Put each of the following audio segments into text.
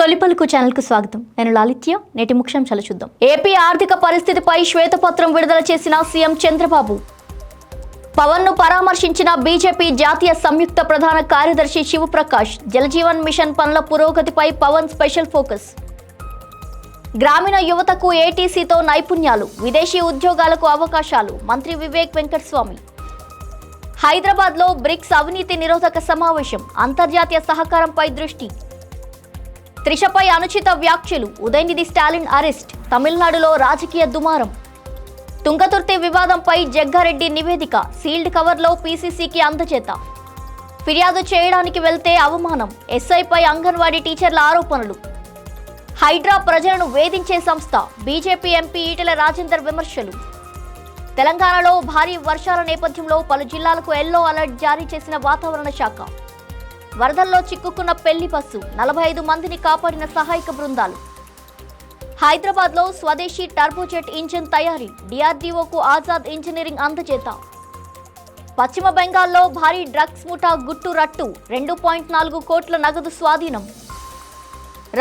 తొలిపలుకు channel కు స్వాగతం. నేను లాలిత్య. నేటి ముఖ్యాంశాలు చూద్దాం. ఏపీ ఆర్థిక పరిస్థితిపై శ్వేతపత్రం విడుదల చేసిన సీఎం చంద్రబాబు. పవన్ ను పరామర్శించిన బీజేపీ జాతీయ సంయుక్త ప్రధాన కార్యదర్శి శివప్రకాష్. జలజీవన్ మిషన్ పనుల పురోగతిపై పవన్ స్పెషల్ ఫోకస్. గ్రామీణ యువతకు ఏటీసీతో నైపుణ్యాలు, విదేశీ ఉద్యోగాలకు అవకాశాలు. మంత్రి వివేక్ వెంకటస్వామి. హైదరాబాద్ లో బ్రిక్స్ అవినీతి నిరోధక సమావేశం. అంతర్జాతీయ సహకారంపై దృష్టి. త్రిషపై అనుచిత వ్యాఖ్యలు. ఉదయనిధి స్టాలిన్ అరెస్ట్. తమిళనాడులో రాజకీయ దుమారం. తుంగతుర్తి వివాదంపై జగ్గారెడ్డి నివేదిక. సీల్డ్ కవర్లో పీసీసీకి అందజేత. ఫిర్యాదు చేయడానికి వెళ్తే అవమానం. ఎస్ఐపై అంగన్వాడీ టీచర్ల ఆరోపణలు. హైడ్రా ప్రజలను వేధించే సంస్థ. బీజేపీ ఎంపీ ఈటెల రాజేందర్ విమర్శలు. తెలంగాణలో భారీ వర్షాల నేపథ్యంలో పలు జిల్లాలకు ఎల్లో అలర్ట్ జారీ చేసిన వాతావరణ శాఖ. వరదల్లో చిక్కుకున్న పెళ్లి బస్సు. 45 మందిని కాపాడిన సహాయక బృందాలు. హైదరాబాద్ లో స్వదేశీ టర్బోజెట్ ఇంజిన్ తయారీ. డిఆర్డీఓకు ఆజాద్ ఇంజనీరింగ్ అందజేత. పశ్చిమ బెంగాల్లో భారీ డ్రగ్స్ ముఠా గుట్టు రట్టు. 2.4 కోట్ల నగదు స్వాధీనం.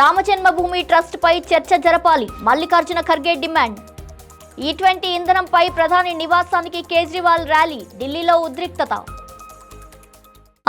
రామజన్మభూమి ట్రస్ట్ పై చర్చ జరపాలి. మల్లికార్జున ఖర్గే డిమాండ్. E20 ఇంధనంపై ప్రధాని నివాసానికి కేజ్రీవాల్ ర్యాలీ. ఢిల్లీలో ఉద్రిక్తత.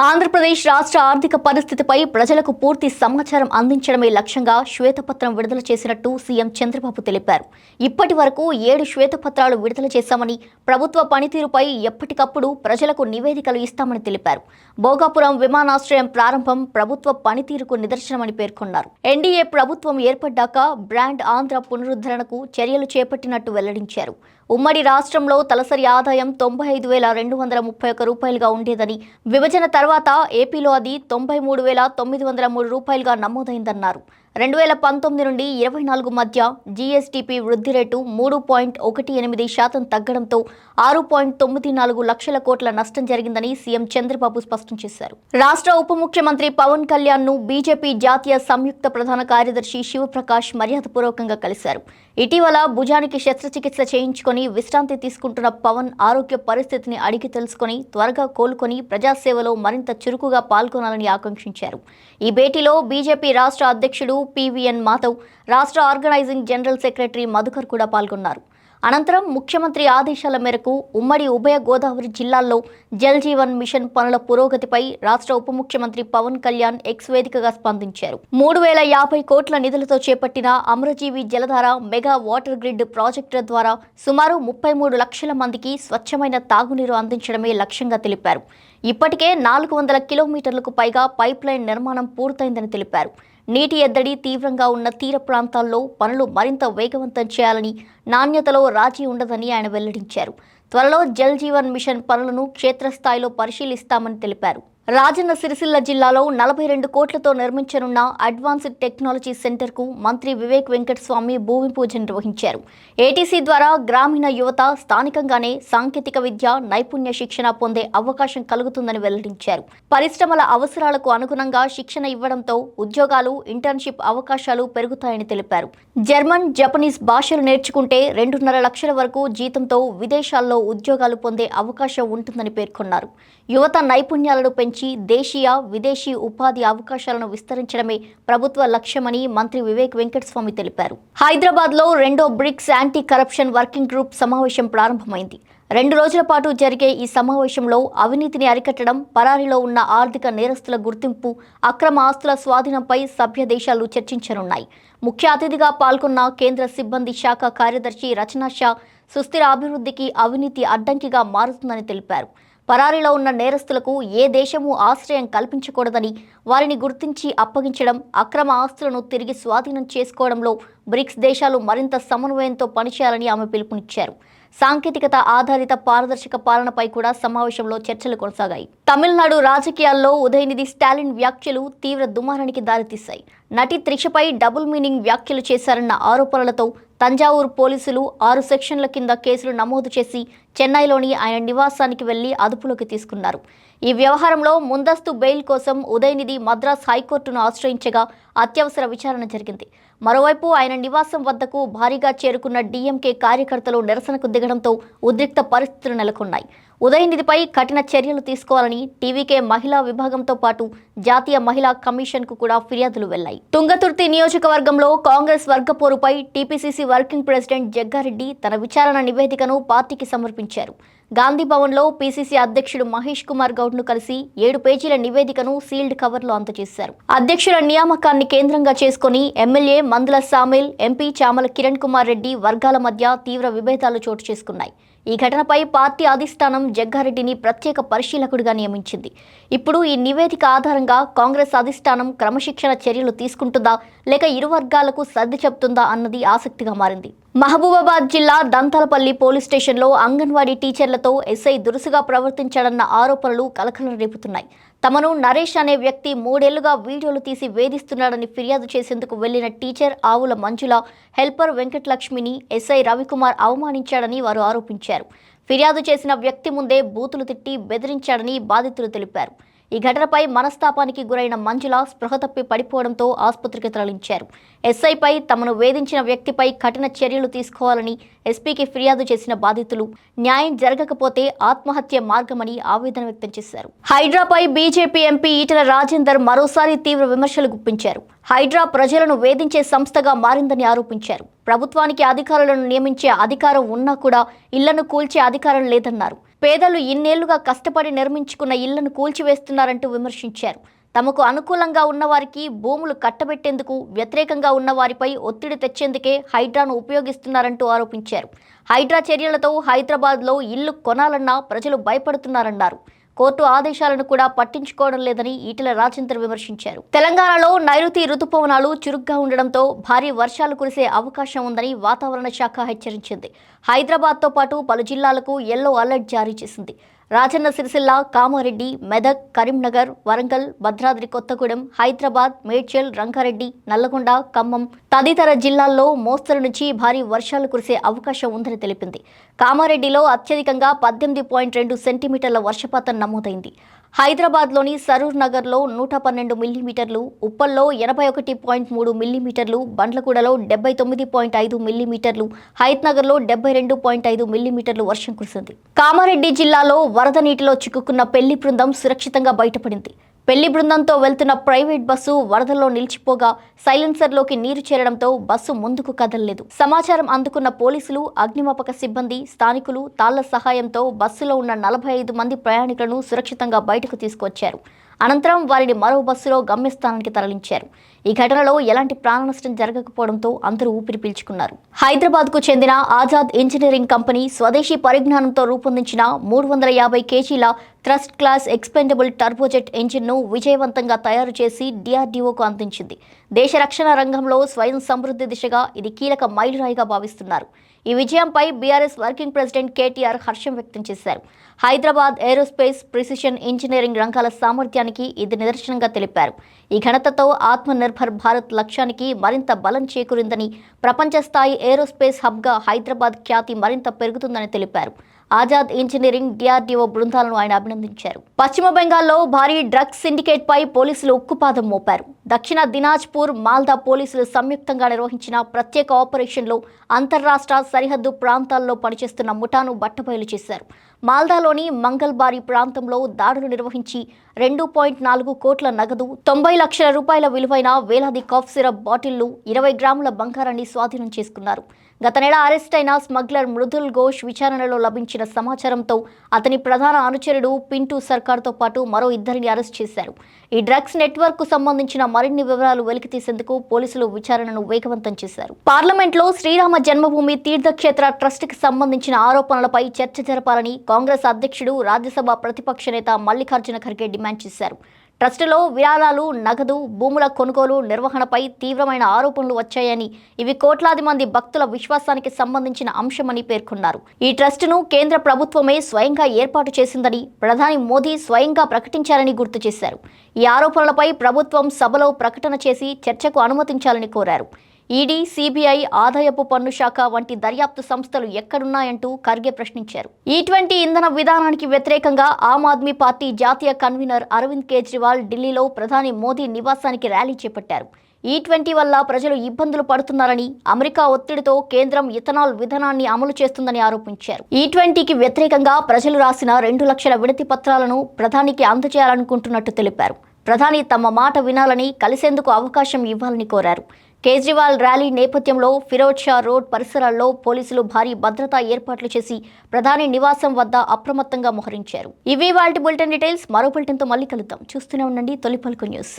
ఆంధ్రప్రదేశ్ రాష్ట్ర ఆర్థిక పరిస్థితిపై ప్రజలకు పూర్తి సమాచారం అందించడమే లక్ష్యంగా శ్వేతపత్రం విడుదల చేసినట్టు సీఎం చంద్రబాబు తెలిపారు. ఇప్పటి వరకు 7 శ్వేతపత్రాలు విడుదల చేశామని, ప్రభుత్వ పనితీరుపై ఎప్పటికప్పుడు ప్రజలకు నివేదికలు ఇస్తామని తెలిపారు. భోగాపురం విమానాశ్రయం ప్రారంభం ప్రభుత్వ పనితీరుకు నిదర్శనమని పేర్కొన్నారు. ఎన్డీఏ ప్రభుత్వం ఏర్పడ్డాక బ్రాండ్ ఆంధ్ర పునరుద్ధరణకు చర్యలు చేపట్టినట్టు వెల్లడించారు. ఉమ్మడి రాష్ట్రంలో తలసరి ఆదాయం 95,231 రూపాయలుగా ఉండేదని, విభజన తర్వాత ఏపీలో అది 93,903 రూపాయలుగా నమోదైందన్నారు. 2019 నుండి 24 మధ్య జీఎస్టీపీ వృద్ధి రేటు 3.18% తగ్గడంతో 6.94 లక్షల కోట్ల నష్టం జరిగిందని సీఎం చంద్రబాబు స్పష్టం చేశారు. రాష్ట్ర ఉప ముఖ్యమంత్రి పవన్ కళ్యాణ్ ను బీజేపీ జాతీయ సంయుక్త ప్రధాన కార్యదర్శి శివప్రకాష్ మర్యాదపూర్వకంగా కలిశారు. ఇటీవల భుజానికి శస్త్రచికిత్స చేయించుకొని విశ్రాంతి తీసుకుంటున్న పవన్ ఆరోగ్య పరిస్థితిని అడిగి తెలుసుకుని త్వరగా కోలుకొని ప్రజాసేవలో మరింత చురుకుగా పాల్గొనాలని ఆకాంక్షించారు. ఈ భేటీలో బీజేపీ రాష్ట్ర అధ్యక్షుడు పీవీఎన్ మాధవ్, రాష్ట్ర ఆర్గనైజింగ్ జనరల్ సెక్రటరీ మధుకర్ కూడా పాల్గొన్నారు. అనంతరం ముఖ్యమంత్రి ఆదేశాల మేరకు ఉమ్మడి ఉభయ గోదావరి జిల్లాల్లో జల్ జీవన్ మిషన్ పనుల పురోగతిపై రాష్ట్ర ఉప ముఖ్యమంత్రి పవన్ కళ్యాణ్ ఎక్స్ వేదికగా స్పందించారు. 3,050 కోట్ల నిధులతో చేపట్టిన అమరజీవి జలధార మెగా వాటర్ గ్రిడ్ ప్రాజెక్టుల ద్వారా సుమారు 33 లక్షల మందికి స్వచ్ఛమైన తాగునీరు అందించడమే లక్ష్యంగా తెలిపారు. ఇప్పటికే 400 కిలోమీటర్లకు పైగా పైప్ లైన్ నిర్మాణం పూర్తయిందని తెలిపారు. నీటి ఎద్దడి తీవ్రంగా ఉన్న తీర ప్రాంతాల్లో పనులు మరింత వేగవంతం చేయాలని, నాణ్యతలో రాజీ ఉండదని ఆయన వెల్లడించారు. త్వరలో జల్ జీవన్ మిషన్ పనులను క్షేత్రస్థాయిలో పరిశీలిస్తామని తెలిపారు. రాజన్న సిరిసిల్ల జిల్లాలో 42 కోట్లతో నిర్మించనున్న అడ్వాన్స్డ్ టెక్నాలజీ సెంటర్కు మంత్రి వివేక్ వెంకటస్వామి భూమి పూజ నిర్వహించారు. ఏటీసీ ద్వారా గ్రామీణ యువత స్థానికంగానే సాంకేతిక విద్య, నైపుణ్య శిక్షణ పొందే అవకాశం కలుగుతుందని వెల్లడించారు. పరిశ్రమల అవసరాలకు అనుగుణంగా శిక్షణ ఇవ్వడంతో ఉద్యోగాలు, ఇంటర్న్షిప్ అవకాశాలు పెరుగుతాయని తెలిపారు. జర్మన్, జపనీస్ భాషలు నేర్చుకుంటే 2.5 లక్షల వరకు జీతంతో విదేశాల్లో ఉద్యోగాలు పొందే అవకాశం ఉంటుందని పేర్కొన్నారు. యువత నైపుణ్యాలను పెంచి దేశీయ, విదేశీ ఉపాధి అవకాశాలను విస్తరించడమే ప్రభుత్వ లక్ష్యమని మంత్రి వివేక్ వెంకటస్వామి తెలిపారు. హైదరాబాద్ లో 2వ BRICS anti corruption working group సమావేశం ప్రారంభమైంది. 2 రోజుల పాటు జరిగే ఈ సమావేశంలో అవినీతిని అరికట్టడం, పరారీలో ఉన్న ఆర్థిక నేరస్తుల గుర్తింపు, అక్రమ ఆస్తుల స్వాధీనంపై సభ్య దేశాలు చర్చించనున్నాయి. ముఖ్య అతిథిగా పాల్గొన్న కేంద్ర సిబ్బంది శాఖ కార్యదర్శి రచనా షా, సుస్థిర అభివృద్ధికి అవినీతి అడ్డంకిగా మారుతుందని తెలిపారు. పరారీలో ఉన్న నేరస్తులకు ఏ దేశమూ ఆశ్రయం కల్పించకూడదని, వారిని గుర్తించి అప్పగించడం, అక్రమ ఆస్తులను తిరిగి స్వాధీనం చేసుకోవడంలో బ్రిక్స్ దేశాలు మరింత సమన్వయంతో పనిచేయాలని ఆమె పిలుపునిచ్చారు. సాంకేతికత ఆధారిత పారదర్శక పాలనపై కూడా సమావేశంలో చర్చలు కొనసాగాయి. తమిళనాడు రాజకీయాల్లో ఉదయనిధి స్టాలిన్ వ్యాఖ్యలు తీవ్ర దుమారానికి దారితీశాయి. నటి త్రిషపై డబుల్ మీనింగ్ వ్యాఖ్యలు చేశారన్న ఆరోపణలతో తంజావూరు పోలీసులు 6 సెక్షన్ల కింద కేసులు నమోదు చేసి చెన్నైలోని ఆయన నివాసానికి వెళ్లి అదుపులోకి తీసుకున్నారు. ఈ వ్యవహారంలో ముందస్తు బెయిల్ కోసం ఉదయనిధి మద్రాస్ హైకోర్టును ఆశ్రయించగా అత్యవసర విచారణ జరిగింది. మరోవైపు ఆయన నివాసం వద్దకు భారీగా చేరుకున్న డీఎంకే కార్యకర్తలు నిరసనకు దిగడంతో ఉద్రిక్త పరిస్థితులు నెలకొన్నాయి. ఉదయనిధిపై కఠిన చర్యలు తీసుకోవాలని టీవీకే మహిళా విభాగంతో పాటు జాతీయ మహిళా కమిషన్కు కూడా ఫిర్యాదులు వెళ్లాయి. తుంగతుర్తి నియోజకవర్గంలో కాంగ్రెస్ వర్గపోరుపై టీపీసీసీ వర్కింగ్ ప్రెసిడెంట్ జగ్గారెడ్డి తన విచారణ నివేదికను పార్టీకి సమర్పించారు. గాంధీ భవన్లో పీసీసీ అధ్యక్షుడు మహేష్ కుమార్ గౌడ్ను కలిసి 7 పేజీల నివేదికను సీల్డ్ కవర్లో అందజేశారు. అధ్యక్షుల నియామకాన్ని కేంద్రంగా చేసుకుని ఎమ్మెల్యే మందుల సామేల్, ఎంపీ చామల కిరణ్ కుమార్ రెడ్డి వర్గాల మధ్య తీవ్ర విభేదాలు చోటు చేసుకున్నాయి. ఈ ఘటనపై పార్టీ అధిష్టానం జగ్గారెడ్డిని ప్రత్యేక పరిశీలకుడిగా నియమించింది. ఇప్పుడు ఈ నివేదిక ఆధారంగా కాంగ్రెస్ అధిష్టానం క్రమశిక్షణ చర్యలు తీసుకుంటుందా లేక ఇరు వర్గాలకు సర్ది చెప్తుందా అన్నది ఆసక్తిగా మారింది. మహబూబాబాద్ జిల్లా దంతాలపల్లి పోలీస్ స్టేషన్లో అంగన్వాడీ టీచర్లతో ఎస్ఐ దురుసుగా ప్రవర్తించాడన్న ఆరోపణలు కలకలం రేపుతున్నాయి. తమను నరేష్ అనే వ్యక్తి 3 ఏళ్లుగా వీడియోలు తీసి వేధిస్తున్నాడని ఫిర్యాదు చేసేందుకు వెళ్లిన టీచర్ ఆవుల మంజుల, హెల్పర్ వెంకటలక్ష్మిని ఎస్ఐ రవికుమార్ అవమానించాడని వారు ఆరోపించారు. ఫిర్యాదు చేసిన వ్యక్తి ముందే బూతులు తిట్టి బెదిరించాడని బాధితులు తెలిపారు. ఈ ఘటనపై మనస్తాపానికి గురైన మంజుల స్పృహ తప్పి పడిపోవడంతో ఆసుపత్రికి తరలించారు. ఎస్ఐపై తమను వేధించిన వ్యక్తిపై కఠిన చర్యలు తీసుకోవాలని ఎస్పీకి ఫిర్యాదు చేసిన బాధితులు న్యాయం జరగకపోతే ఆత్మహత్య మార్గమని ఆవేదన వ్యక్తం చేశారు. హైడ్రాపై బీజేపీ ఎంపీ ఈటెల రాజేందర్ మరోసారి తీవ్ర విమర్శలు గుప్పించారు. హైడ్రా ప్రజలను వేధించే సంస్థగా మారిందని ఆరోపించారు. ప్రభుత్వానికి అధికారులను నియమించే అధికారం ఉన్నా కూడా ఇళ్లను కూల్చే అధికారం లేదన్నారు. పేదలు ఇన్నేళ్లుగా కష్టపడి నిర్మించుకున్న ఇళ్లను కూల్చివేస్తున్నారంటూ విమర్శించారు. తమకు అనుకూలంగా ఉన్నవారికి భూములు కట్టబెట్టేందుకు, వ్యతిరేకంగా ఉన్నవారిపై ఒత్తిడి తెచ్చేందుకే హైడ్రాను ఉపయోగిస్తున్నారంటూ ఆరోపించారు. హైడ్రా చర్యలతో హైదరాబాద్లో ఇల్లు కొనాలన్నా ప్రజలు భయపడుతున్నారన్నారు. కోర్టు ఆదేశాలను కూడా పట్టించుకోవడం లేదని ఈటెల రాజేందర్ విమర్శించారు. తెలంగాణలో నైరుతి రుతుపవనాలు చురుగ్గా ఉండడంతో భారీ వర్షాలు కురిసే అవకాశం ఉందని వాతావరణ శాఖ హెచ్చరించింది. హైదరాబాద్తో పాటు పలు జిల్లాలకు యెల్లో అలర్ట్ జారీ చేసింది. రాజన్న సిరిసిల్ల, కామారెడ్డి, మెదక్, కరీంనగర్, వరంగల్, భద్రాద్రి కొత్తగూడెం, హైదరాబాద్, మేడ్చల్, రంగారెడ్డి, నల్లగొండ, ఖమ్మం తదితర జిల్లాల్లో మోస్తరు నుంచి భారీ వర్షాలు కురిసే అవకాశం ఉందని తెలిపింది. కామారెడ్డిలో అత్యధికంగా 18.2 సెంటీమీటర్ల వర్షపాతం నమోదైంది. హైదరాబాద్లోని సరూర్ నగర్లో 112 మిల్లీమీటర్లు, ఉప్పల్లో 81.3 మిల్లీమీటర్లు, బండ్లగూడలో 79.5 మిల్లీమీటర్లు, హైత్నగర్లో 72.5 మిల్లీమీటర్లు వర్షం కురిసింది. కామారెడ్డి జిల్లాలో వరద నీటిలో చిక్కుకున్న పెళ్లి బృందం సురక్షితంగా బయటపడింది. పెళ్లి బృందంతో వెళ్తున్న ప్రైవేట్ బస్సు వరదల్లో నిలిచిపోగా సైలెన్సర్లోకి నీరు చేరడంతో బస్సు ముందుకు కదలలేదు. సమాచారం అందుకున్న పోలీసులు, అగ్నిమాపక సిబ్బంది, స్థానికులు తాళ్ల సహాయంతో బస్సులో ఉన్న 45 మంది ప్రయాణికులను సురక్షితంగా బయటకు తీసుకొచ్చారు. అనంతరం వారిని మరో బస్సులో గమ్యస్థానానికి తరలించారు. ఈ ఘటనలో ఎలాంటి ప్రాణ నష్టం జరగకపోవడంతో అందరూ ఊపిరి పీల్చుకున్నారు. హైదరాబాద్కు చెందిన ఆజాద్ ఇంజనీరింగ్ కంపెనీ స్వదేశీ పరిజ్ఞానంతో రూపొందించిన 350 కేజీల థ్రస్ట్ క్లాస్ ఎక్స్పెండబుల్ టర్బోజెట్ ఇంజిన్ను విజయవంతంగా తయారు చేసి DRDOకు అందించింది. దేశ రక్షణ రంగంలో స్వయం సమృద్ధి దిశగా ఇది కీలక మైలురాయిగా భావిస్తున్నారు. ఈ విజయంపై బీఆర్ఎస్ వర్కింగ్ ప్రెసిడెంట్ కేటీఆర్ హర్షం వ్యక్తం చేశారు. హైదరాబాద్ ఏరోస్పేస్, ప్రిసిషన్ ఇంజనీరింగ్ రంగాల సామర్థ్యానికి ఇది నిదర్శనంగా తెలిపారు. ఈ ఘనతతో ఆత్మనిర్భర్ భారత్ లక్ష్యానికి మరింత బలం చేకూరిందని, ప్రపంచ స్థాయి ఏరోస్పేస్ హబ్గా హైదరాబాద్ ఖ్యాతి మరింత పెరుగుతుందని తెలిపారు. ఆజాద్ ఇంజనీరింగ్, DRDO బృందాలను ఆయన అభినందించారు. పశ్చిమ బెంగాల్లో భారీ డ్రగ్స్ సిండికేట్ పై పోలీసులు ఉక్కుపాదం మోపారు. దక్షిణ దినాజ్పూర్, మాల్దా పోలీసులు సంయుక్తంగా నిర్వహించిన ప్రత్యేక ఆపరేషన్లో అంతర్రాష్ట్ర సరిహద్దు ప్రాంతాల్లో పనిచేస్తున్న ముఠాను బట్టబయలు చేశారు. మాల్దాలోని మంగల్బారి ప్రాంతంలో దాడులు నిర్వహించి 2.4 కోట్ల నగదు, 90 లక్షల రూపాయల విలువైన వేలాది కాఫ్ సిరప్ బాటిళ్లు, 20 గ్రాముల బంగారాన్ని స్వాధీనం చేసుకున్నారు. గత నెల అరెస్ట్ అయిన స్మగ్లర్ మృదుల్ ఘోష్ విచారణలో లభించిన సమాచారంతో అతని ప్రధాన అనుచరుడు పింటూ సర్కార్తో పాటు మరో 2 అరెస్ట్ చేశారు. ఈ డ్రగ్స్ నెట్వర్క్ కు సంబంధించిన మరిన్ని వివరాలు వెలికితీసేందుకు పోలీసులు విచారణను వేగవంతం చేశారు. పార్లమెంట్లో శ్రీరామ జన్మభూమి తీర్థక్షేత్ర ట్రస్టుకి సంబంధించిన ఆరోపణలపై చర్చ జరపాలని కాంగ్రెస్ అధ్యక్షుడు, రాజ్యసభ ప్రతిపక్ష నేత మల్లికార్జున ఖర్గే డిమాండ్ చేశారు. ట్రస్టులో విరాళాలు, నగదు, భూముల కొనుగోలు, నిర్వహణపై తీవ్రమైన ఆరోపణలు వచ్చాయని, ఇవి కోట్లాది మంది భక్తుల విశ్వాసానికి సంబంధించిన అంశమని పేర్కొన్నారు. ఈ ట్రస్టును కేంద్ర ప్రభుత్వమే స్వయంగా ఏర్పాటు చేసిందని ప్రధాని మోదీ స్వయంగా ప్రకటించారని గుర్తు చేశారు. ఈ ఆరోపణలపై ప్రభుత్వం సభలో ప్రకటన చేసి చర్చకు అనుమతించాలని కోరారు. ఈడీ, సిబిఐ, ఆదాయపు పన్ను శాఖ వంటి దర్యాప్తు సంస్థలు ఎక్కడున్నాయంటూ ఖర్గే ప్రశ్నించారు. ఈ20 ఇంధన విధానానికి వ్యతిరేకంగా ఆమ్ ఆద్మీ పార్టీ జాతీయ కన్వీనర్ అరవింద్ కేజ్రీవాల్ ఢిల్లీలో ప్రధాని మోదీ నివాసానికి ర్యాలీ చేపట్టారు. ఈ20 వల్ల ప్రజలు ఇబ్బందులు పడుతున్నారని, అమెరికా ఒత్తిడితో కేంద్రం ఇథనాల్ విధానాన్ని అమలు చేస్తుందని ఆరోపించారు. ఈ20కి వ్యతిరేకంగా ప్రజలు రాసిన 2 లక్షల వినతి పత్రాలను ప్రధానికి అందజేయాలనుకుంటున్నట్టు తెలిపారు. ప్రధాని తమ మాట వినాలని, కలిసేందుకు అవకాశం ఇవ్వాలని కోరారు. కేజ్రీవాల్ ర్యాలీ నేపథ్యంలో ఫిరోజ్ షా రోడ్ పరిసరాల్లో పోలీసులు భారీ భద్రతా ఏర్పాట్లు చేసి ప్రధాని నివాసం వద్ద అప్రమత్తంగా మోహరించారు. ఇవి వాల్టి బులెటిన్ డీటెయిల్స్. మరో బులెటిన్తో మళ్ళీ కలుద్దాం. చూస్తూనే ఉండండి తొలి పలుకు న్యూస్.